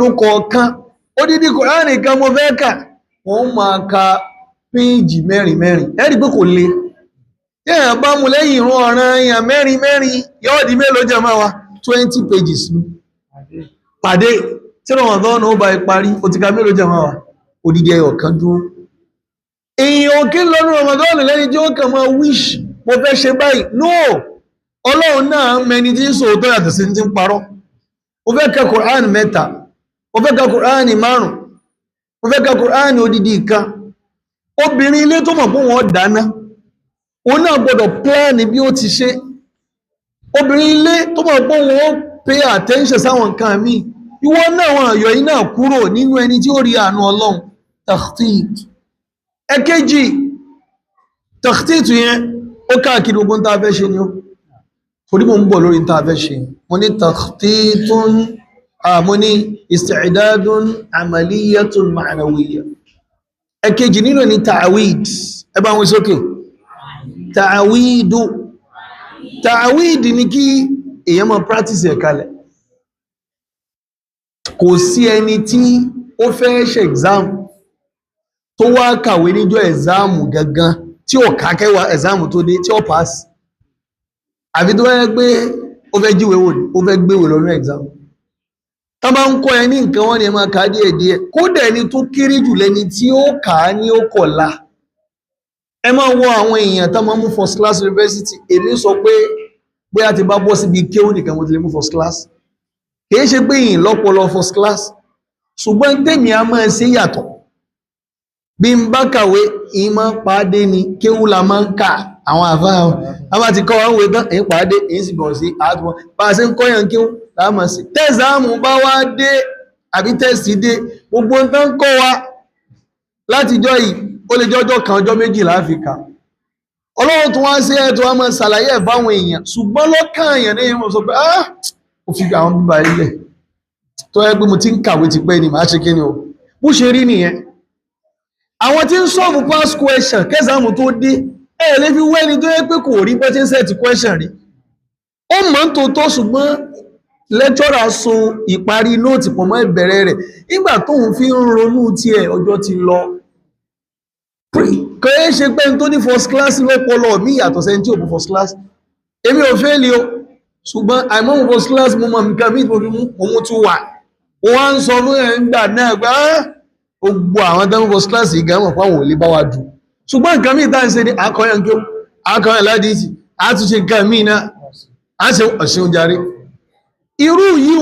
mélòó kọ̀ọ̀kan odidi Kùránì kan mo fẹ́ kà wọ́n máa ka péjì mẹ́rin mẹ́rin ẹ rí pé kò le tí èèyàn bá mú lẹ́yìn ìrun ọ̀ràn èèyàn mẹ́rin mẹ́rin yóò di mélòó jẹ́ máa wa 20 pages pàdé tí Ramadan ó bá parí ó ti ka mélòó jẹ́ máa wa odidi ẹyọ kan dúró èèyàn òkè lọ́nà Ramadan lẹ́ni tí ó kàn máa wish mo fẹ́ ṣe báyìí no Ọlọ́run náà mẹni tí ń sòótọ́ yàtọ̀ sí ti ń parọ́ ó fẹ́ ka Kùránì 3 ó fẹ́ ka Kùránì 5 ó fẹ́ ka Kùránì odidi kan obìnrin ilé tó mọ̀ pé wọ́n dáná òun náà gbọ́dọ̀ pláàni bí ó ti ṣe obìnrin ilé tó mọ̀ pé wọ́n pay attention sáwọn nǹkan míì ìwọ náà wọn àyọ̀ yìí náà kúrò nínú ẹni tí ó rí àánú Ọlọ́run takhtit ẹ̀kejì takhtit yẹn ó káàkiri gbogbo ń tá a fẹ́ ṣe ni ó torí mo ń bọ̀ lórí ń tá a fẹ́ ṣe mo ní takhtitun mo ní isti'dadun amaliyatun ma'nawiyya ẹ̀kejì nínú ní ta'awid ẹ bá wọn sókè ta'awid ní kí èyàn máa practice ẹ̀ kalẹ̀ kò sí ẹni tí ó fẹ́ ṣe exam tó wá kàwé níjọ́ exam gangan tí ó kàkẹ́wà exam tó dé tí ó pass àbí tó wáyé pé ó fẹ́ jíwé wò ní ó fẹ́ gbéwò lọ́nà exam tá bá ń kọ́ ẹ ní nǹkan wọ́n ni ẹ máa kà á díẹ̀díẹ̀ kódà ẹni tó kéré jù lẹ́ni tí ó kà á ní ó kọ̀la ẹ máa wọ àwọn èèyàn tá máa mú first class university èmi sọ pé bóyá ti bá bọ́ síbi kéwù nìkan mo ti lè mú first class kìí ṣe pé yìí lọ́pọlọ first class ṣùgbọ́n tèmi a máa ṣe yàtọ̀ bí n bá kàwé ìmọ̀ pàdé ni kéwù la máa ń kà àwọn àfáà a máa ti kọ́ wọn wé tán èyí pàdé èyí sì bọ̀ sí àtúmọ̀ bá a ṣe ń kọ́yàn kéwù láàmà sí tẹ́sàmù bá wá dé àbí tẹ́sì dé gbogbo ń tán kọ́ wa látijọ́ yìí ó lè jọ́jọ́ kan ọjọ́ méjì láàfíkà Ọlọ́run tó wá sí ẹ̀tọ́ wá máa ṣàlàyé ẹ̀ fáwọn èèyàn ṣùgbọ́n lọ́kàn èèyàn ní ìmọ̀ sọ pé ó fi àwọn bíbá ilẹ̀ tó yẹ pé mo ti ń kàwé ti pẹ́ ni màá ṣe kí ni o bó ṣe rí nìyẹn àwọn tí ń sọ́ọ̀bù past question kẹsàmù tó dé ẹ̀ lè fi wẹ́ni tó yẹ pé kò rí bọ́ tí ń set question rí ó mọ̀ tó tó ṣùgbọ́n lẹ́tọ́rà so ìparí nóòtì pọ̀ mọ́ ìbẹ̀rẹ̀ rẹ̀ nígbà tóun fi ń ronú tiẹ̀ ọjọ́ ti lọ kò ṣe pé tó ní first class lọ́pọlọ mí yàtọ̀ sẹ́ni tí ò bú first class èmi ò fẹ́ lè o ṣùgbọ́n àìmọ́ first class mo mọ̀ nǹkan mí tó fi mú òun tún wà wọ́n ń sọ fún ẹ̀ ń gbà náà gbá gbogbo àwọn tó ń first class yìí gan mọ̀ fáwọn ò lè bá wa dù ṣùgbọ́n nǹkan mí tá ń ṣe ní akọyàn kí akọyàn ládìsí àtúnṣe nǹkan mí náà á ṣe ọ̀ṣun jàre irú yìí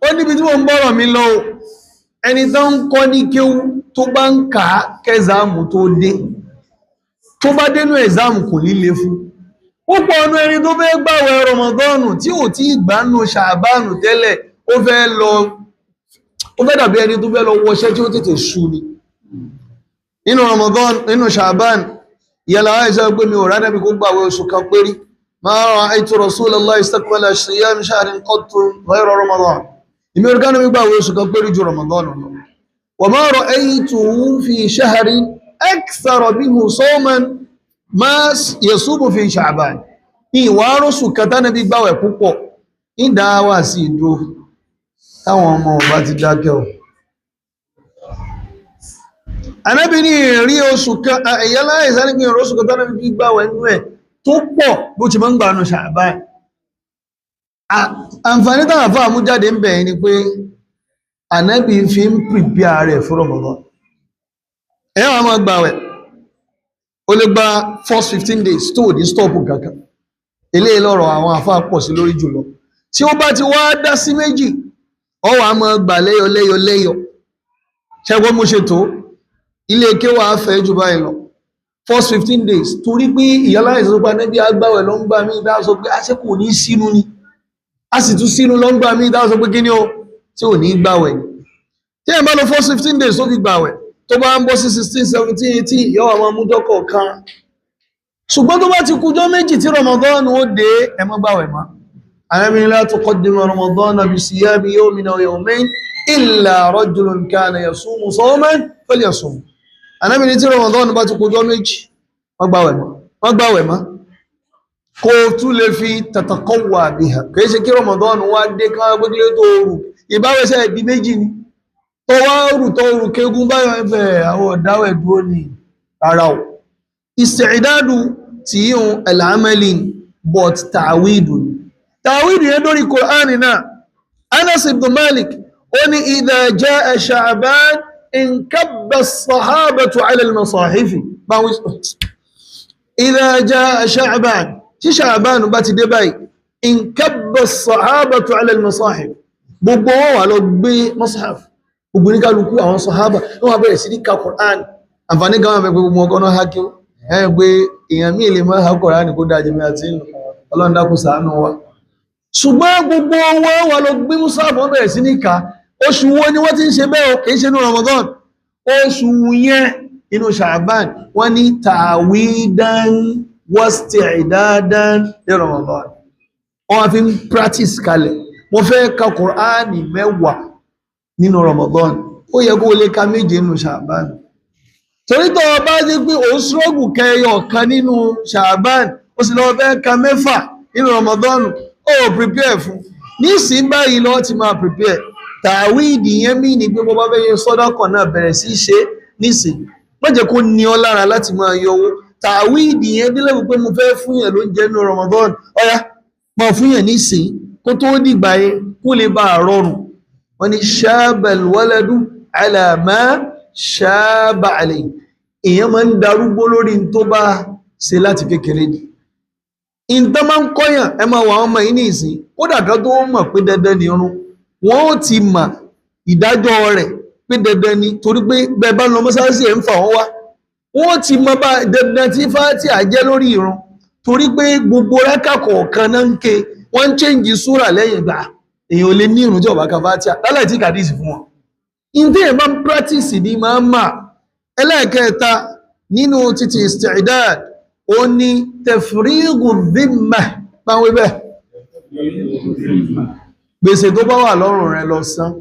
ó níbi tí mo ń bọ̀rọ̀ mi lọ ẹni tó ń kọ́ ní kéwú tó bá ń kà á kẹ́zàmù tó dé tó bá dénú ẹ̀zàmù kò líle fún púpọ̀ ọ̀nà ẹni tó fẹ́ gbàwẹ̀ rọmọdọ́nù tí ò tí ìgbànú ṣàbánù tẹ́lẹ̀ ó fẹ́ dàbí ẹni tó fẹ́ lọ wọṣẹ́ tí ó tètè ṣú ni nínú rọmọdọ́nù nínú ṣàbánù ìyàlá àìsàn pé mi ò rádà bí kó gbàwẹ̀ oṣù kan péré ma ra'aytu rasulallahi istaqbala siyam shahrin qattu ghayra ramadan ìmí orí kánú gbàwẹ̀ oṣù kan péré ju rọmọdọ́nù lọ wa ma ra'aytuhu fi shahrin akthara minhu sawman ma yasumu fi sha'ban ìwà rọ́sù kátánà bí gbàwẹ̀ púpọ̀ ìdáwà sí ìdó táwọn ọmọ ọba ti dákẹ́ ọ̀ Ànábì ní rí oṣù kan ẹ̀yẹ́lá ìsáníkì oṣù kátánà bí gbàwẹ̀ nínú ẹ̀ tó pọ̀ bó ti mọ́ ń gbà ní Ṣàbáàn àǹfààní táwọn fún àmújáde ń bẹ̀ẹ́ ni pé Ànábì fi ń prepare rẹ̀ fún Ramadan ẹ̀yẹ́ wọn máa gbàwẹ̀ ó lè gba first 15 days tó ní stop kankan eléyìí lọ́rọ̀ àwọn àfáà pọ̀ sí lórí jùlọ tí ó bá ti wá dá sí méjì ó wá máa gbà lẹ́yọ ṣẹ́gbọ́n mo ṣe tó ilé kéwà fẹ́ jù báyìí lọ first 15 days torí pé ìyálà ìsọpá nẹ́bí agbáwẹ̀ lọ ń gbà mí dáṣọ pé a ṣe kò ní sínú ni a sì tún sínú lọ ń gbà mí dáṣọ pé kí ni ó tí ò ní gbàwẹ̀ ni tí ẹ̀ bá lọ first 15 days tó fi gbàwẹ̀ tó bá ń bọ́ sí 16 17 18 yọ́ àwọn amújọ́kọ̀ kan ṣùgbọ́n tó bá ti kújọ́ méjì tí Ramadan ó dé ẹ má gbàwẹ̀ mọ́ Ànábì la tuqaddimu Ramadan bi siyami yawmin aw yawmayn illa rajulun kana yasumu sawman falyasum Ànábì ní tí Ramadan bá ti kújọ́ méjì wọ́n gbàwẹ̀ mọ́ kó tún lè fi tataqawwa biha kìí ṣe kí Ramadan wá dé ká gbégbé tó rù ìbáwẹ́sẹ̀ ìdí méjì ni tó wá rù tó rù kégún báyọ̀ ẹbẹ̀ àwọn ọ̀dáwẹ̀ dúró ní rárá o ìsẹ̀ìdádù tí yíò al-amali but ta'widu yẹn lórí Kùránì náà Anas ibn Malik ó ní idha jaa Sha'ban inkabba as-sahabatu 'ala al-masahifi idha jaa Sha'ban tí Sha'ban bá ti dé báyìí inkabba as-sahabatu 'ala al-masahif gbogbo wọn wà lọ gbé mushaf gbogbo ní kálukú àwọn sàhábà wọ́n wá bẹ̀rẹ̀ sí ní ka Kùránì àǹfààní kan wọ́n fẹ́ gbogbo ọkọ̀ náà hákí ẹ̀ pé èèyàn mí lè máa ha Kùránì kó dájẹ́ mi àti Ọlọ́run dákun ṣàánú wa ṣùgbọ́n gbogbo wọn wà lọ gbé mushaf wọ́n bẹ̀rẹ̀ sí ní ka oṣù wo ni wọ́n ti ń ṣe bẹ́ẹ̀ kì í ṣe ní Ramadan oṣù yẹn inú Sha'ban wọ́n ní ta'widan wasti'dadan ní Ramadan wọ́n fi ń practice kalẹ̀ mo fẹ́ ka Kùránì 10 nínú Ramadan ó yẹ kó lè ka 7 nínú Sha'ban torí tó bá jẹ́ pé ó ṣọ́gù kẹyọ kan nínú Sha'ban ó sì lọ fẹ́ ka 6 nínú Ramadan ó prepare fún nísìn báyìí lọ ti máa prepare tàwíìdì yẹn mí ní pé bó bá fẹ́ yẹ sọ́dákọ̀ náà bẹ̀rẹ̀ sí ṣe nísìn má jẹ́ kó ní ọ lára láti máa yọwó tàwíìdì yẹn dílé pé mo fẹ́ fún yẹn ló ń jẹ́ nínú Ramadan ọ̀yá máa fún yẹn nísìn kó tó dìgbà yẹn kó lè bá a rọrùn wọ́n ní ṣáàbàl wálẹ́dú alàmá ṣáàbà àlè èèyàn máa ń darúgbó lórí tó bá ṣe láti kékeré ní ìntán máa ń kọ́yàn ẹ máa wà wọ́n mọ̀ ní ìsìn ó dàgbà tó mọ̀ pé dandan ni irun wọ́n ó ti mọ̀ ìdájọ́ rẹ̀ pé dandan ni torí pé bẹ́ẹ̀ bá lọ mọ́sáàsì ẹ̀ ń fà wọ́n wá wọ́n ó ti mọ̀ bá dandan tí fáátì àjẹ́ lórí irun torí pé gbogbo rákà kọ̀ọ̀kan náà ń ké wọ́n ń chẹ́ǹjì súrà lẹ́yìn gbà èyàn ò lè ní ìrùn tí ọba ka Fátíhà lálẹ́ tí kàdísì fún wọn ìdí ẹ̀ máa ń practice ní máa ń mà ẹlẹ́ẹ̀kẹta nínú títí isti'dad ó ní tafrigu dhimma báwọn ibẹ̀ gbèsè tó bá wà lọ́rùn rẹ lọ san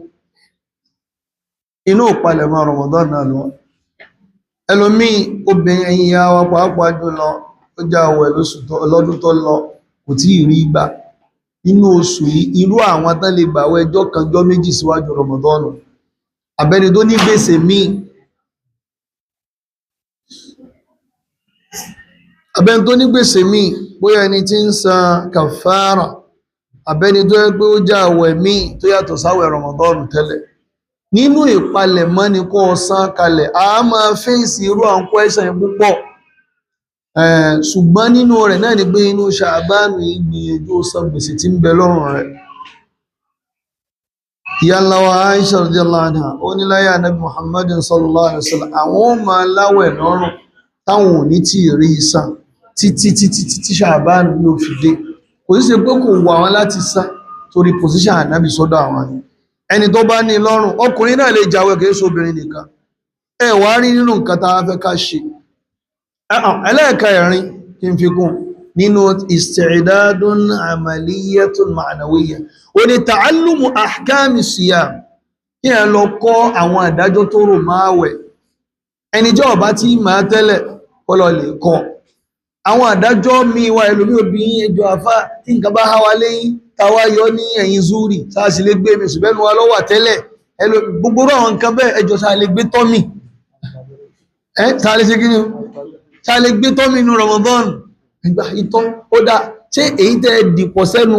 inú ìpalẹ̀mọ́ Ramadan náà lọ ẹlòmíì obìnrin ẹ̀yìn ya wa pàápàá jùlọ ó já àwẹ̀ lọ́dún tó lọ kò tí ì rí gbà inú oṣù yìí irú àwọn tán lè gbàwẹ̀ ọjọ́ kan ọjọ́ méjì síwájú Ramadan abẹni tó ní gbèsè míì bóyá ẹni tí ń san kàfàrà abẹni tó yẹ pé ó já àwẹ̀ míì tó yàtọ̀ sáwẹ̀ Ramadan tẹ́lẹ̀ nínú ìpalẹ̀mọ́ ni kó san kalẹ̀ a máa fèsì irú àwọn question púpọ̀ ṣùgbọ́n nínú rẹ̀ náà ni pé inú Ṣàbánù ìgbìyànjú san gbèsè tí ń bẹ lọ́rùn rẹ̀ ìyá wa Aisha radiyallahu anha ó ní láyé Ànábì Muhammadin sallallahu alaihi wasallam àwọn máa láwẹ̀ lọ́rùn táwọn ò ní tí rí san títí Ṣàbánù yóò fi dé kò sí ṣe pé kò wà wọn láti san torí position Ànábì sọ́dọ̀ àwọn ni ẹni tó bá ní lọ́rùn ọkùnrin náà lè jáwẹ̀ kìí ṣobìnrin nìkan ẹ wá rí nínú nǹkan tá a fẹ́ ká ṣe ẹlẹ́ẹ̀kẹrin kí n fi kún nínú isti'dadun amaliyatun ma'nawiyya ó ní ta'allumu ahkami siyam kí ẹ lọ kọ́ àwọn àdájọ́ tó rò máa wẹ̀ ẹni jẹ́ ọba tí máa tẹ́lẹ̀ kọ́lọ̀ lè kọ́ àwọn àdájọ́ mi wà ẹlòmí obìnrin ẹjọ́ afá tí nǹkan bá háwa lẹ́yìn tàwa yọ ní ẹ̀yìn zúrì sáàsì lè gbé mi ṣùgbẹ́nu wa lọ́wà tẹ́lẹ̀ gbogbo àwọn nǹkan bẹ́ẹ̀ ẹjọ́ sáà lè gbé tọ́mì sáà lè ṣe kí ni sáà lè gbé tọ́mì inú Ramadan ìgbà ìtọ́ ó dá ṣé èyí tẹ́ dìpọ̀ sẹ́nu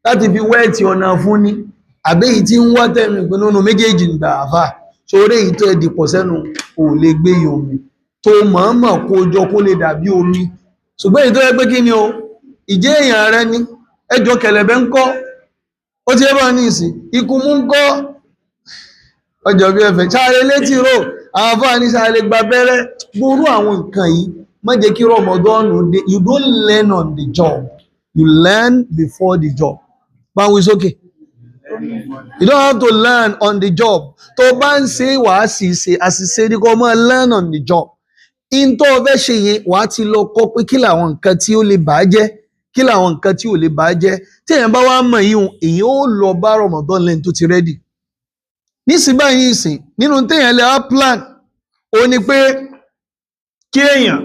láti fi wẹ́ẹ̀tì ọ̀nà fún ni àbẹ́yìí tí ń wá tẹ̀mí pé nínú méjèèjì gbà àfà sórí èyí tẹ́ dìpọ̀ sẹ́nu ò lè gbé omi tó mọ̀ọ́mọ̀ kó jọ kó lè dàbí omi ṣùgbọ́n èyí tó yẹ pé kí ni o ìjẹ́ èèyàn rẹ ní ẹjọ́ kẹlẹ̀bẹ̀ ń kọ́ ó ti ẹbá ní ìsìn ikú mú ń kọ́ ọjọ́ bí ẹfẹ̀ ṣáàrẹ létí rò àwọn afọ́ ní ṣáàrẹ gba bẹ́rẹ́ gbórú àwọn nǹkan yìí má jẹ́ kí Ramadan dé you don't learn on the job you learn before the job báwo is okay you don't have to learn on the job tó bá ń ṣe wàá sì ṣe àṣìṣe ní kó máa learn on the job in tó fẹ́ ṣe yẹn wàá ti lọ kọ́ pé kí làwọn nǹkan tí ó lè bàá jẹ́ kí làwọn nǹkan tí ò lè bàá jẹ́ tí èèyàn bá wá mọ̀ yìí èèyàn ó lọ bá Ramadan lẹ́yìn tó ti rẹ́dì nísìnyí báyìí ìsìn nínú téèyàn lè á plan ó ní pé kí èèyàn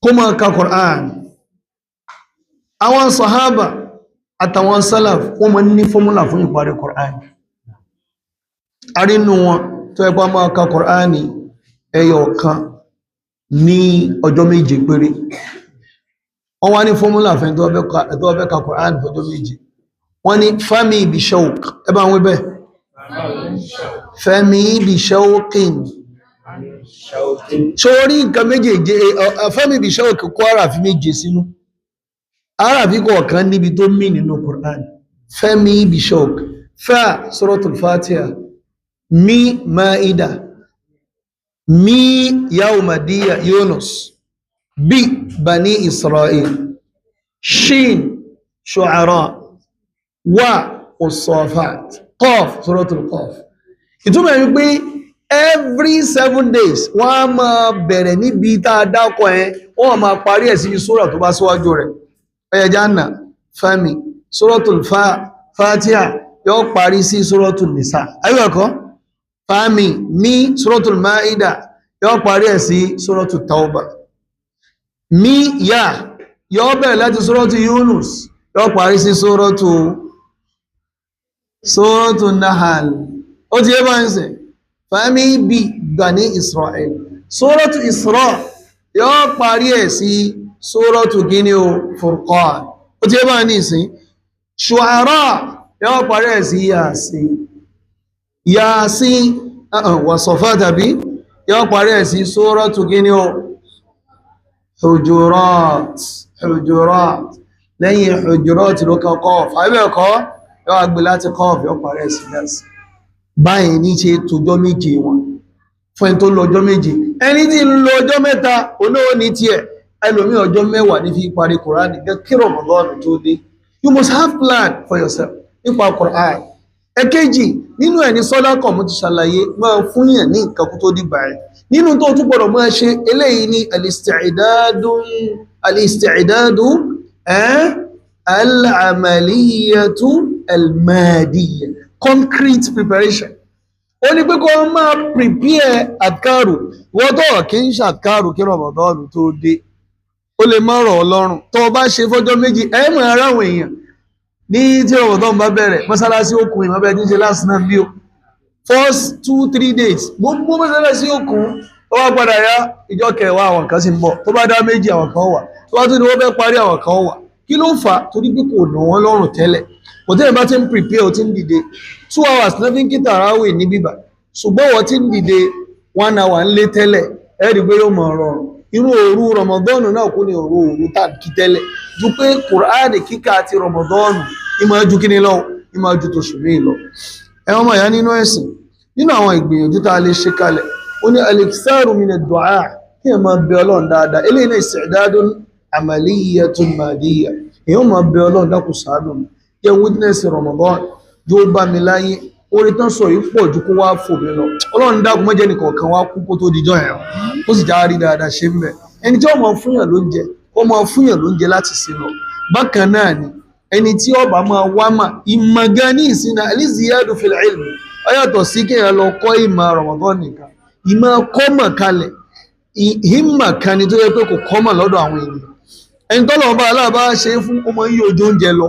kó máa ka Quran àwọn sàhábà àtàwọn salaf wọ́n máa ní fọ́múlà fún ìparí Qur'an arínú wọn tó ẹgbà máa ka Qur'an ẹyọ kan ní ọjọ́ méje péré wọ́n wá ní fọ́múlà fẹ́ tó ọbẹ̀ ka Qur'an fọ́jọ́ méje wọ́n ní fami bi shawq ẹbá wọn bẹ́ fami bi shawqin sórí nǹkan méjèèjì fami bi shawq kó àràfí méje sínú àràfí kọ̀ọ̀kan níbi tó mí nínú Qur'an fami bi shawq fa suratul Fatiha mi Maida mi yawmadiyya Yunus bi bani Israel shin Shu'ara wa As-Saffat Qaf suratul Qaf ìtumọ̀ ní pé every 7 days wọ́n máa bẹ̀rẹ̀ níbi tá a dákọ̀ wọ́n máa parí ẹ̀ sí sura tó bá síwájú rẹ̀ ẹ̀yẹjánà fami suratul Fatiha yóò parí sí suratul Nisa ayúwẹ̀kọ́ fami mi suratul Maida yóò parí ẹ̀ sí suratul Tawbah mi ya yóò bẹ̀rẹ̀ láti suratul Yunus yóò parí sí suratul Nahl ó ti yé bá ń sẹ̀ fami bi bani Israel suratul Isra yóò parí ẹ̀ sí suratul gini o Furqan ó ti yé bá ní ìsìn Shu'ara yóò parí ẹ̀ sí Yasin wa Saffat tàbí yóò parí ẹ̀ sí suratul gini o Hujurat lẹ́yìn Hujurat ló kan Qaf àbẹ́ẹ̀kọ́ yóò agbé láti Qaf yóò parí ẹ̀ sí Yasin báyìí ní ṣe tójọ́ méje wọn fún ẹni tó lọ ọjọ́ méje ẹni tí ń lọ ọjọ́ mẹ́ta olówó ní tiẹ̀ ẹlòmí ọjọ́ mẹ́wàá ní fi parí Qur'an gẹ́ kí Ramadan tó dé you must have plan for yourself nípa Qur'an ẹ̀kejì nínú ẹni sọ́dákọ̀ mo ti ṣàlàyé máa fún yàn ní nǹkan kú tó dìgbà ẹ̀ nínú tó tún gbọ́dọ̀ máa ṣe eléyìí ní al-isti'dadu al-amaliyatu al-madiyya concrete preparation ó ní pé kó máa prepare àkàrù wọ́n tó kí ń ṣàkàrù kí Ramadan tó dé ó lè má rọ̀ ọlọ́run tó bá ṣe fọ́jọ́ méjì ẹ̀mọ̀ ara àwọn èèyàn ní tí Ramadan bá bẹ̀rẹ̀ mọ́sálásí òkun ìmọ̀bẹ̀ tí ń ṣe last night bí ó first 2-3 days gbogbo mọ́sálásí òkun tó wá padà yá ìjọ kẹwàá àwọn kan sì ń bọ̀ tó bá dá méjì àwọn kan wà tó bá tún ní wọ́n fẹ́ parí àwọn kan wà kí ló fà torí pé kò nà wọ́n lọ́rùn tẹ́lẹ̀ kò tẹ́lẹ̀ bá ti ń prepare ó ti ń dìde 2 hours náà fi ń kí tàràwì ní bíbà ṣùgbọ́n wọ́n ti ń dìde 1 hour ń lé tẹ́lẹ̀ ẹ̀rí pé yóò mọ̀ rọrùn irú òru Ramadan náà kú ní òru tàbí tẹ́lẹ̀ ju pé Qur'an kíkà àti Ramadan ìmọ̀ ju kí ni lọ ìmọ̀ ju tó ṣùgbọ́n lọ ẹwọ́n mọ̀ ya nínú ẹ̀sìn nínú àwọn ìgbìyànjú tá a lè ṣe kalẹ̀ ó ní al-iktharu min ad-du'a kí ẹ máa bẹ Ọlọ́run dáadáa eléyìí náà isti'dadun amaliyatun madiyya èèyàn máa bẹ Ọlọ́run dákun ṣàánú mi jẹ́ witness Ramadan yóò bá mi láyé orí tán sọ yìí pọ̀ ju kó wá fò mí lọ Ọlọ́run dákun má jẹ́ nìkọ̀ọ̀kan wá kú kó tó dijọ́ ẹ̀ ó sì járí dáadáa ṣe ń bẹ̀ ẹni tí ó máa fúnyàn lóúnjẹ ó máa fúnyàn lóúnjẹ láti sí lọ bákan náà ni ẹni tí ó bá máa wá mà ìmọ̀ gan ní ìsinmi al-ziyadu fil ilm ó yàtọ̀ sí kéèyàn lọ kọ́ ìmọ̀ Ramadan nìkan ìmọ̀ kọ́mọ̀ kalẹ̀ ìhìmọ̀ kan ni tó yẹ pé kò kọ́mọ̀ lọ́dọ̀ àwọn ènìyàn ẹni tọ́lọ̀ ọba aláàbá ṣe fún ọmọ yíò ojú oúnjẹ lọ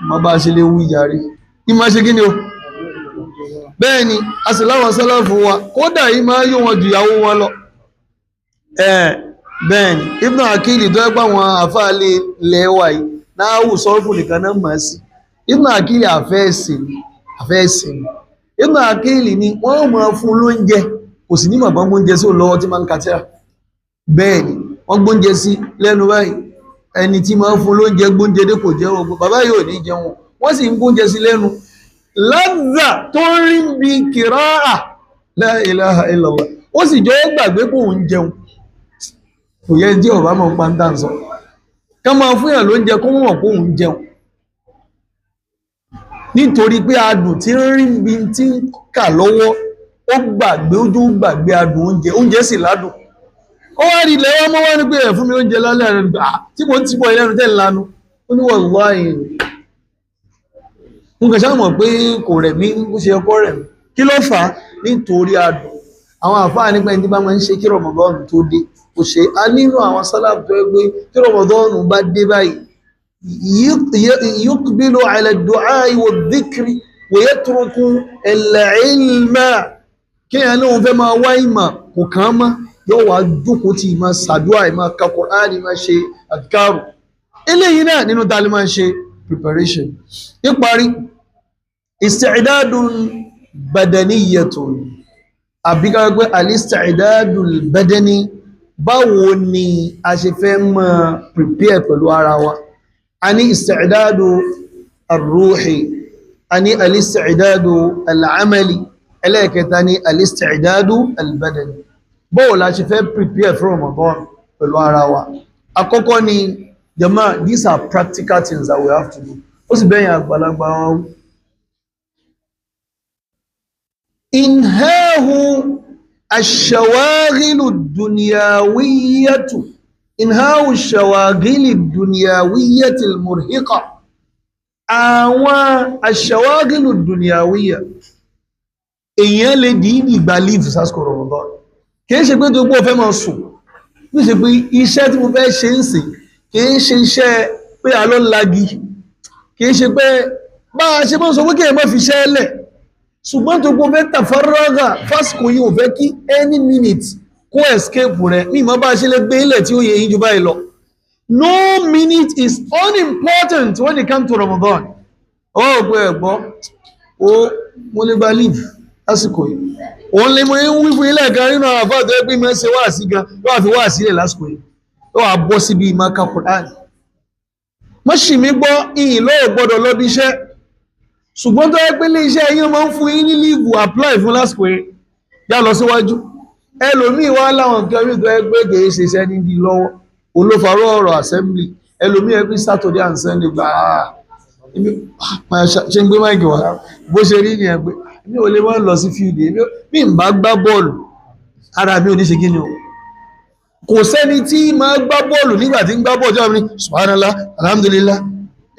ma bá ṣe lè wú ìjàrí ìmọ̀ ṣe kí ni o bẹ́ẹ̀ ni a sì láwọn sálàfù wa kódà yìí máa yóò wọn jù ìyàwó wọn lọ bẹ́ẹ̀ ni Ibn Akili tó ẹgbà wọn àfáàlẹ̀ lẹ́wà yìí náà wù sọ́rọ̀fù nìkan náà mọ̀ sí Ibn Akili àfẹ́ẹ̀sìn Ibn Akili ni wọ́n máa fún lóúnjẹ kò sì ní màbá gbóúnjẹ sí olówó tí máa ń kàtíra bẹ́ẹ̀ ni wọ́n gbóúnjẹ sí lẹ́nu báyìí ẹni tí máa ń fún lóúnjẹ gbóúnjẹ dé kò jẹ́ ogun bàbá yóò ní jẹun wọ́n sì ń gbóúnjẹ sí lẹ́nu ládà tó ń rí bí kìráà la ilaha illallah ó sì jọ gbàgbé kò ń jẹun kò yẹ jẹ́ ọ̀bá mọ̀ pàǹtà sọ ká máa fún yàn lóúnjẹ kó mọ̀ kó ń jẹun nítorí pé adùn tí ń rí bí tí ń kà lọ́wọ́ ó gbàgbé ojú gbàgbé adùn oúnjẹ sì ládùn ó wá rí ilẹ̀ wọ́n mọ́ wá ní pé ẹ̀ fún mi oúnjẹ lálẹ́ rẹ̀ tí mo ti bọ̀ ilẹ́nu tẹ́ ìlànà ó ní wallahi mo kàn ṣáà mọ̀ pé kò rẹ̀ mí bó ṣe ọkọ rẹ̀ mí kí ló fà á nítorí adùn àwọn àfáà nípa ẹni tí bá máa ń ṣe kí Ramadan tó dé kò ṣe a nínú àwọn sálàfù tó gbé kí Ramadan bá dé báyìí يقبل على الدعاء والذكر ويترك العلم kí ẹ lóun fẹ́ máa wá ìmọ̀ kò kàn mọ́ yóò wá jókòó tí máa ṣàdúrà máa ka Kùránì máa ṣe àdìkárù eléyìí náà nínú tàbí máa ṣe preparation níparí isti'dadun badaniyatun àbíká pé al-isti'dadul badani báwo ni a ṣe fẹ́ máa prepare pẹ̀lú ara wa a ní isti'dadu ar-ruhi a ní al-isti'dadu al-amali ẹlẹ́ẹ̀kẹta ní al-isti'dadu al-badani báwo la ṣe fẹ́ prepare for Ramadan pẹ̀lú ara wa àkọ́kọ́ ni jama these are practical things that we have to do ó sì bẹ́yìn àgbàlagbà wọn inhahu ash-shawaghilu ad-dunyawiyyatu inhahu ash-shawaghilu ad-dunyawiyyati al-murhiqa àwọn ash-shawaghilu ad-dunyawiyya èèyàn lè dìídì gba leave sásìkò Ramadan kìí ṣe pé tó gbọ́ fẹ́ máa sùn kìí ṣe pé iṣẹ́ tí mo fẹ́ ṣe ń sìn kìí ṣe iṣẹ́ pé a lọ lagi kìí ṣe pé bá a ṣe mọ́ sọ pé kí ẹ má fi ṣẹ́ lẹ̀ ṣùgbọ́n tó gbọ́ fẹ́ tàfárọ́gà fásìkò yìí ò fẹ́ kí any minute kó escape rẹ̀ ní ìmọ̀ bá a ṣe lè gbé ilẹ̀ tí ó yẹ yín ju báyìí lọ no minute is unimportant when it comes to Ramadan ó gbé ẹ̀gbọ́ ó mo lè gba leave lásìkò yìí òun lè mọ wí fún ilẹ̀ kan nínú àwọn àfáà tó yẹ pé mọ́ ṣe wá sí gan ló wà fi wá sílẹ̀ lásìkò yìí ló wà bọ́ síbi ìmọ̀ ka Kùránì mọ́ sì mí gbọ́ ìyìn lọ́wọ́ gbọ́dọ̀ lọ bí iṣẹ́ ṣùgbọ́n tó yẹ pé ilé iṣẹ́ yín máa ń fún yín ní líìbù apply fún lásìkò yìí yá lọ síwájú ẹlòmíì wá láwọn nǹkan mi tó yẹ pé kì í ṣe iṣẹ́ nídìí lọ́wọ́ olófarọ́ ọ̀rọ̀ assembly ẹlòmíì every Saturday and Sunday gbà ṣe ń gbé máìkì wá bó ṣe rí nìyẹn pé mi ò lè wọ́n lọ sí field mi ń bá gbá bọ́ọ̀lù ara mi ò ní ṣe kí ni o kò sẹ́ni tí máa gbá bọ́ọ̀lù nígbà tí ń gbá bọ́ọ̀lù jọ́ mi ní subhanallah alhamdulillah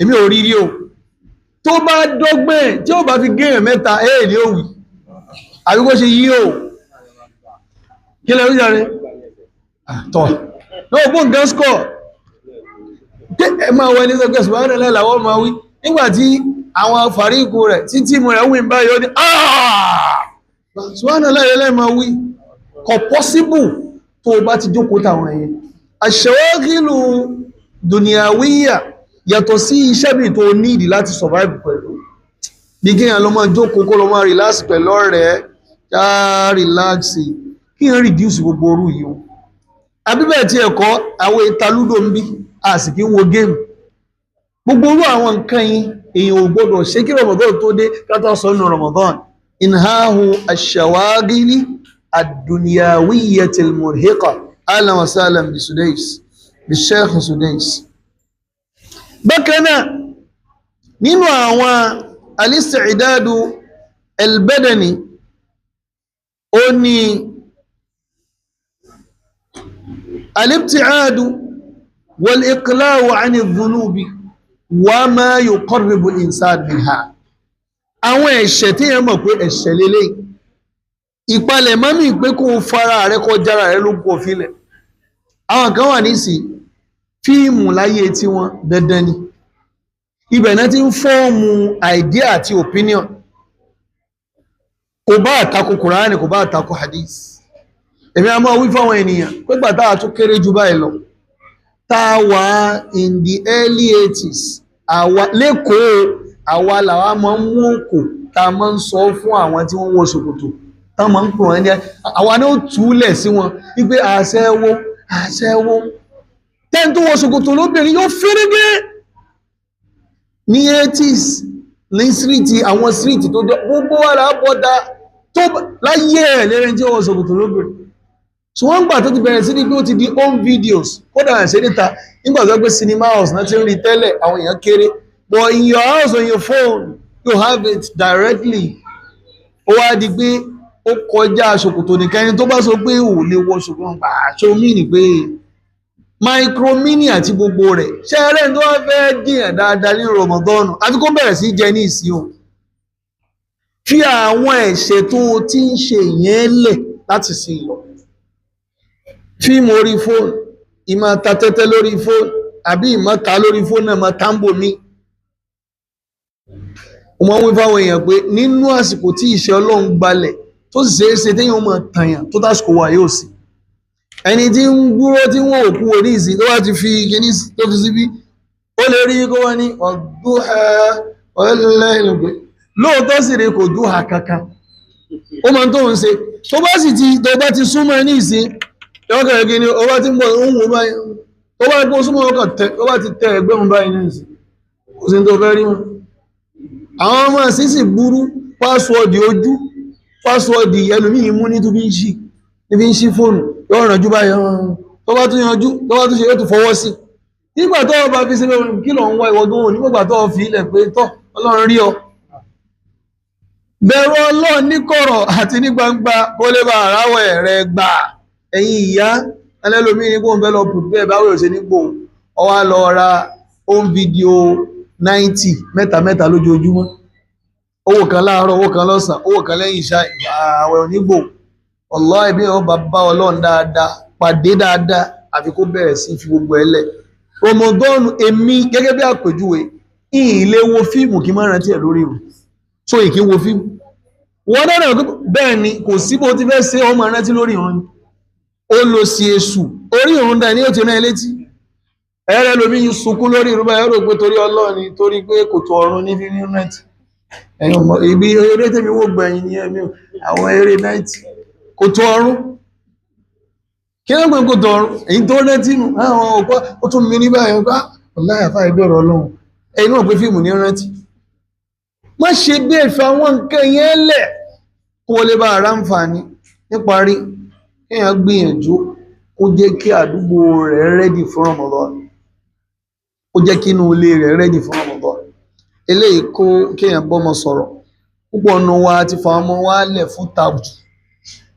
èmi ò rí rí o tó bá dọ́gbẹ́ tí ó bá fi gẹ́yàn mẹ́ta ní òwì àbí kó ṣe yí o kí lẹ́rú jàre tọ́ náà bó nǹkan skọ̀ ẹ máa wọ ẹni sọ́kẹ́ subhanallah làwọn máa wí nígbàtí àwọn fàríkù rẹ̀ títí mọ̀ rẹ̀ wìn báyìí ó ní subhanallah lẹ́lẹ́ máa wí kò possible tó bá ti jókòó tàwọn ẹ̀yẹn ash-shawaghilu dunyawiyya yàtọ̀ sí iṣẹ́ bí tó níìdì láti survive pẹ̀lú bí kí èèyàn lọ máa jókòó kó lọ máa relax pẹ̀lú ọ̀rẹ́ já relax kí èèyàn reduce gbogbo orú yìí o àbíbẹ̀ tí ẹ̀kọ́ àwọn ìtalúdò ń bí a sì kí ń wo game gbogbo orú àwọn nǹkan yìí èèyàn ò gbọdọ̀ ṣe kí Ramadan tó dé kátà sọ nínú Ramadan inhahu ash-shawaghili ad-dunyawiyyati al-murhiqa ahlan wa sahlan bi Sudais bi Sheikh Sudais bákan náà nínú àwọn al-isti'dadu al-badani ó ní al-ibti'adu wal-iqla'u 'ani adh-dhunubi wa ma yuqarribu al-insan minha àwọn ẹ̀ṣẹ̀ tí yẹn mọ̀ pé ẹ̀ṣẹ̀ lélẹ̀ ìpalẹ̀ mọ́mí pé kó fara rẹ̀ kó jára rẹ̀ ló kó fílẹ̀ àwọn kan wà nísì fíìmù láyé tí wọ́n dandan ni ibẹ̀ náà ti ń fọ́ọ̀mù idea àti opinion kò bá àtakò Kùránì kò bá àtakò hadith èmi a máa wí fáwọn ènìyàn pé gbàtà tó kéré jù báyìí lọ tá wà in the early 80s àwa lẹ́kọ̀ọ́ àwa làwa máa ń mú òkò tá a máa ń sọ fún àwọn tí wọ́n wọ ṣòkòtò tá máa ń pè wọ́n ní àwa náà túlẹ̀ sí wọn wípé àṣẹwó àṣẹwó tẹ́ni tó wọ ṣòkòtò lóbìnrin yóò fẹ́rẹ́gẹ́ ní 80s ní síríìtì àwọn síríìtì tó jọ gbogbo wà lábọ́dá tó láyé ẹ̀ lẹ́rìn tí ó wọ ṣòkòtò lóbìnrin so wọ́n gbà tó ti bẹ̀rẹ̀ sí ní pé ó ti di home videos kódà ṣe níta nígbà tó gbé cinema house náà ti ń rí tẹ́lẹ̀ àwọn èèyàn kéré but in your house on your phone you have it directly ó wá di pé ó kọjá ṣòkòtò nìkan ẹni tó bá sọ pé ò lè wọ ṣòkòtò gbà ṣó mí ní pé micro mini àti gbogbo rẹ̀ ṣe ẹrẹ́ tó wá fẹ́ dìyàn dáadáa ní Ramadan àti kó bẹ̀rẹ̀ sí jẹ ní ìsìn o fi àwọn ẹ̀ṣẹ̀ tó ti ń ṣe yẹn lẹ̀ láti sí lọ fíìmù orí fóònù ìmọ̀ ta tẹ́tẹ́ lórí fóònù àbí ìmọ̀ta lórí fóònù náà mọ̀ táǹbò mi. Wọ́n wí fáwọn èèyàn pé nínú àsìkò tí ìṣẹ́ Ọlọ́run gbalẹ̀ tó sì ṣeé ṣe téèyàn mọ̀ tàyàn tó tásìkò wà yóò sí. Ẹni tí ń dúró tí wọ́n òkú orí ìsìn tó wá ti fi kíní tó fi síbí ó lè rí kó wọ́n ní ọ̀dúhà ọ̀lẹ́lẹ́gbẹ̀ lóòótọ́ sì rí kò dúhà kankan ó máa tó ń ṣe tó bá sì ti tó bá ti súnmọ́ ní ìsìn yọ́kẹ̀rẹ̀ kí ni ó bá ti ń bọ̀ ń wò báyìí tó bá gbọ́ súnmọ́ ọkọ̀ tẹ́ ó bá ti tẹ ẹgbẹ́ wọn báyìí ní ìsìn kò sí tó fẹ́ rí wọn. Àwọn ọmọ sísì burú pásíwọ́ọ̀dì ojú pásíwọ́ọ̀dì ẹlòmíì mú ní tó fi ń ṣí fóònù yóò rànjú báyìí tó bá tún yanjú tó bá tún ṣe yóò tún fọwọ́ sí nígbà tó bá fi sílẹ̀ kí lọ ń wá ìwọ̀dún òní nígbà tó fi ilẹ̀ pé tọ́ Ọlọ́run rí ọ. Bẹ̀rù Ọlọ́run ní kọ̀rọ̀ àti ní gbangba kó lè bá àráwọ̀ rẹ̀ gbà. Ẹ̀yin ìyá ẹlẹ́lòmíì ní kó ń fẹ́ lọ prepare báwo ṣe ní gbòun ọwá lọ ra home video 90 mẹ́ta lójoojúmọ́, owó kan láàárọ̀ owó kan lọ́sàn owó kan lẹ́yìn ìṣá àwẹ̀ onígbò. Wallahi bí ó bá bá Ọlọ́run dáadáa pàdé dáadáa àfi kó bẹ̀rẹ̀ sí fi gbogbo ẹlẹ̀. Ramadan èmi gẹ́gẹ́ bí àpèjúwe ilé wo fíìmù kí máa rántí ẹ̀ lórí ìrùn so ìkí wo fíìmù wọ́n dára bẹ́ẹ̀ ni kò sí bó ti fẹ́ ṣe ọmọ rántí lórí ìrùn ni ó lọ sí èṣù orí ìrùn dá ní ó ti rán létí ẹ̀rẹ́ lómi yìí sunkún lórí ìrùn báyìí rò pé torí Ọlọ́run ni torí pé kò tó ọrùn ní fíìmù rántí ibi eré tèmi wò gbẹ̀yìn ni ẹ̀mí àwọn eré 90 kò tó ọrùn kí ló gbọ́n kò tó ọrùn èyí tó rántí nù àwọn ọ̀pọ̀ ó tún mi ní báyìí ọgbà ọláyàfà ìbẹ̀rù Ọlọ́run ẹ̀yìn náà pé fíìmù ní rántí má ṣe bí ẹ̀fẹ́ àwọn nǹkan yẹn lẹ̀ kó lè bá ara ń fà ní níparí kéèyàn gbìyànjú kó jẹ́ kí àdúgbò rẹ̀ rẹ́dì fún Ramadan kó jẹ́ kí inú ilé rẹ̀ rẹ́dì fún Ramadan eléyìí kó kéèyàn bọ́mọ sọ̀rọ̀ púpọ̀ nù wa ti fa ọmọ wa lẹ̀ fún tàbù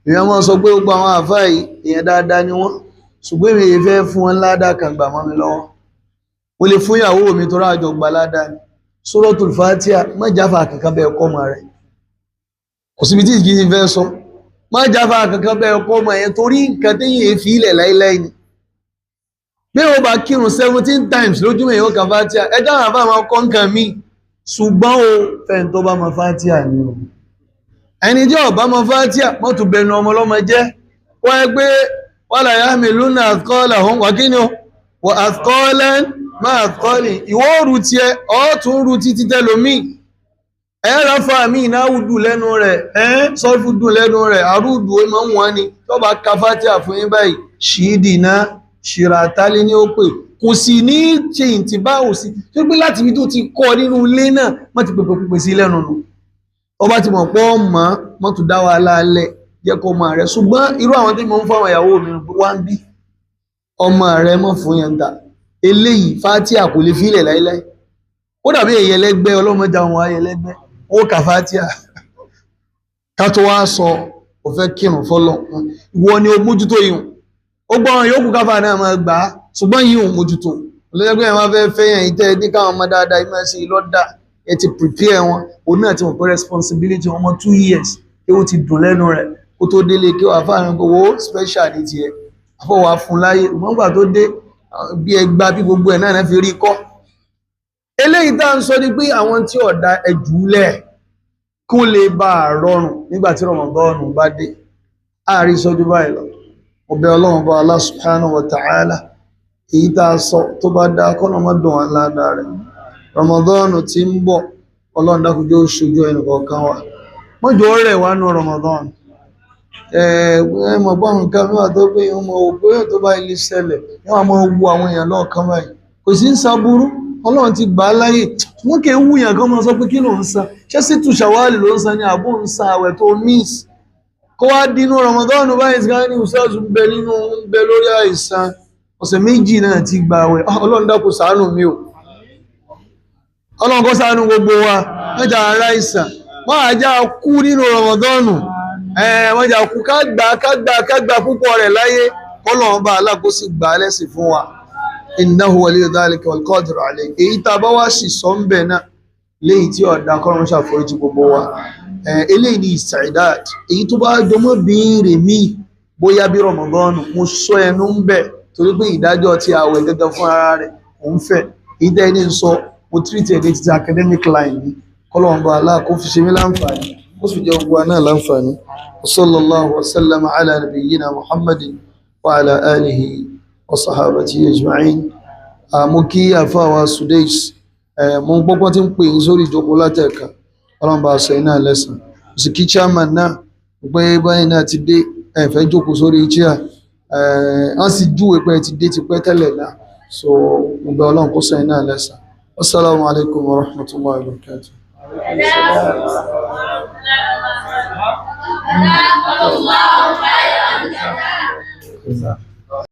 èèyàn máa sọ pé gbogbo àwọn àfáà yìí èèyàn dáadáa ni wọ́n ṣùgbọ́n èmi fẹ́ fún wọn ládàá kan gbà mọ́ mi lọ́wọ́ mo lè fún ìyàwó mi tó rájọ gbà ládàá ni Suratul Fatiha má jáfà kankan bẹ́ẹ̀ kọ́ ọmọ rẹ̀ kò síbi tí ìjì fẹ́ sọ má jáfà kankan bẹ́ẹ̀ kọ́ ọmọ yẹn torí nǹkan téyìn èéfì ilẹ̀ láíláí ni bí wọ́n bá kírun 17 times lójúmọ́ èèyàn kan Fatiha ẹ dáhùn àbá máa kọ́ nǹkan míì ṣùgbọ́n o fẹ́ni tó bá mọ Fatiha ni o ẹni jẹ́ ọ̀bá mọ Fatiha mọ́tò bẹnu ọmọ ọlọ́mọ jẹ́ wọ́n ẹ gbé wala yahmiluna athqalahum wà kí ni o wà athqalan máa athqali ìwọ́ òrù tí ẹ ọ́tún rú títí tẹ́lómí ẹ ráfà mí ìnáwùdù lẹ́nu rẹ̀ sọ́fùdù lẹ́nu rẹ̀ àrùdù ó máa ń wọ́n ni tó bá ka Fatiha fún yín báyìí ṣìdìná ṣìràtálí ní ó pè kò sì ní ṣe ìtìbáwò sí tó gbé láti ibi tó ti kọ́ nínú ilé náà má ti pèpè pèpè sí lẹ́nu nù ọba ti mọ̀ pọ́ mọ́ tó dá wa lálẹ́ jẹ́ kó ọmọ rẹ̀ ṣùgbọ́n irú àwọn tí mo ń fáwọn ìyàwó mi wá ń bí ọmọ rẹ̀ mọ́ fún yẹn ta eléyìí Fatiha kò lè fílẹ̀ láíláí ó dàbí èyẹ lẹ́gbẹ́ ọlọ́mọdé àwọn ayẹ lẹ́gbẹ́ ó kà Fatiha ká tó wá sọ ò fẹ́ kírun fọ́lọ́ ìwọ ni ó mójútó yìí ó gbọ́ wọn yóò kú káfà náà máa gbà á ṣùgbọ́n yìí ò mójútó olóyẹ́gbẹ́ yẹn wá fẹ́ yẹn ìtẹ́ ní káwọn ọmọ dáadáa ìmọ̀ ẹ̀sìn ìlọ́dà ẹ ti prepare wọn òun náà ti mọ̀ pé responsibility wọn 2 years kí ó ti dùn lẹ́nu rẹ̀ kó tó délé kí wàá fáwọn owó special ní tiẹ̀ àfọwà fún láyé ìmọ̀gbà tó dé bí ẹgbà bí gbogbo ẹ̀ náà fi rí kọ́ eléyìí tá à ń sọ ni pé àwọn tí ọ̀dà ẹ̀júlẹ̀ kó lè bá a rọrùn nígbà tí Ramadan bá dé àárí sọ́jú báyìí lọ ọbẹ̀ Ọlọ́run bá Allah subhanahu wa ta'ala èyí tá a sọ tó bá dá kọ́nà má dùn wọn ládàá rẹ̀ Ramadan tí ń bọ̀ Ọlọ́run dákúnjẹ́ ó ṣojú ẹnìkọ̀ọ̀kan wa mọ́jọ́ rẹ̀ wá nú Ramadan mọ̀ gbọ́n nǹkan mẹ́wàá tó pé ọmọ òpó tó bá ilé ṣẹlẹ̀ wọ́n máa wo àwọn èèyàn lọ́ọ̀kan báyìí kò sí ń saburú Ọlọ́run ti gbà á láyè wọ́n kì í wú yàn kan máa sọ pé kí ló ń san ṣé sí tù ṣàwálì ló ń san ní àbó ń san àwẹ̀ tó miss kó wá dínú Ramadan báyìí sí ká ní ìṣẹ́jú ń bẹ lórí àìsàn ọ̀sẹ̀ méjì náà ti gbà àwẹ̀ Ọlọ́run dákun ṣàánú mi o Ọlọ́run kó ṣàánú gbogbo wa mẹ́ta ara ìsàn máa já kú nínú Ramadan wọ́n jà kú kágbà púpọ̀ rẹ̀ láyé kọ́lọ̀wọ́n bá alákòósì gbà lẹ́sìn fún wa innahu waliyyu dhalika wal qadiru alayhi èyí tá bá wá sì sọ ń bẹ̀ náà léyìí tí ọ̀dà kọ́run ṣàforíjì gbogbo wa eléyìí ni ìsàìdáàd èyí tó bá jọmọ́ béèrè mí bóyá bí Ramadan mo sọ ẹnu ń bẹ̀ torí pé ìdájọ́ ti àwẹ̀ gẹ́gẹ́ fún ara rẹ̀ òun fẹ́ ìdẹ́ ẹni sọ mo treat ẹ̀ ní títí academic line ní kọ́lọ̀mbà aláà kó fi ṣe mí láǹfààní ó sì jẹ́ ogun náà láǹfààní sallallahu wa sallama ala nabiyyina muhammadin wa ala alihi wa sahabatihi ajma'in mo kí àfáwà Sudais mo gbọ́gbọ́n tí ń pè ní sórí ìjókòó látẹ̀ẹ̀kan ọlọ́mbà àṣẹ iná lẹ́sàn sì kí chairman náà pé báyìí náà ti dé ẹ̀fẹ́ jókòó sórí chair wọ́n sì júwe pé ti dé ti pẹ́ tẹ́lẹ̀ náà so mo bẹ̀ ọlọ́run kó sẹ́yìn náà lẹ́sàn assalamu alaikum wa rahmatullahi wa barakatuh